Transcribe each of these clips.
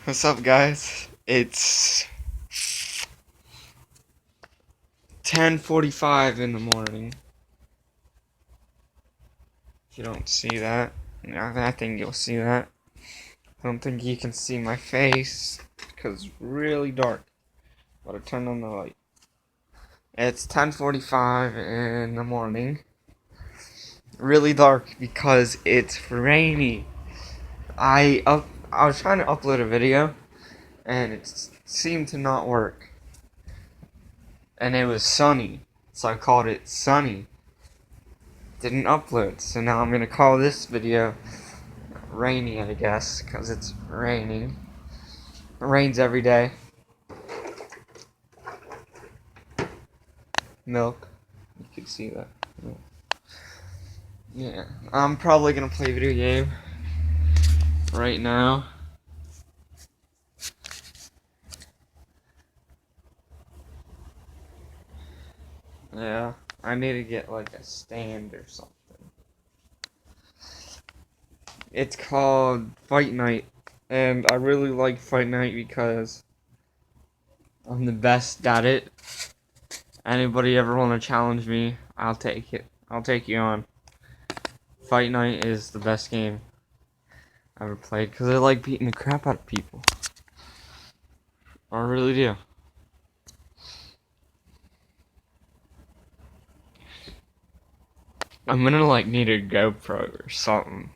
What's up, guys? It's 10:45 in the morning. If you don't see that, I think you'll see that. I don't think you can see my face because it's really dark. Gotta turn on the light. It's 10:45 in the morning. Really dark because it's rainy. I was trying to upload a video and it seemed to not work. And it was sunny, so I called it sunny. Didn't upload, so now I'm gonna call this video rainy, I guess, because it's raining. It rains every day. Milk. You can see that. Yeah. I'm probably gonna play a video game right now. Yeah. I need to get like a stand or something. It's called Fight Night, and I really like Fight Night because I'm the best at it. Anybody ever want to challenge me, I'll take it. I'll take you on. Fight Night is the best game I ever played because I like beating the crap out of people. I really do. I'm gonna like need a GoPro or something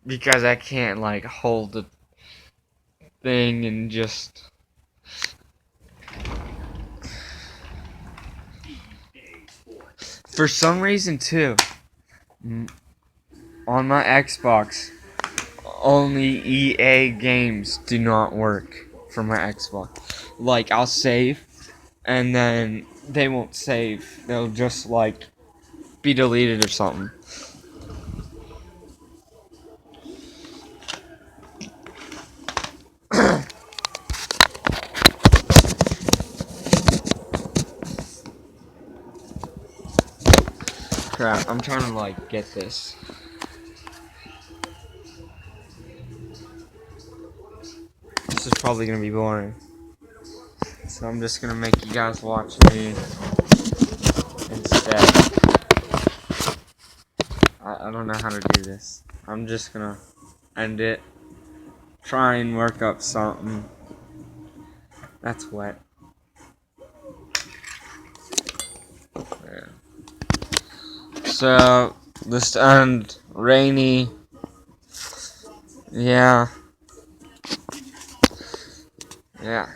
because I can't like hold the thing and just. For some reason too, on my Xbox, only EA games do not work for my Xbox. Like, I'll save, and then they won't save. They'll just, like, be deleted or something. Crap, I'm trying to, like, get this. This is probably gonna be boring. So I'm just gonna make you guys watch me instead. I don't know how to do this. I'm just gonna end it. Try and work up something. That's wet. Yeah. So, this end rainy. Yeah. Yeah.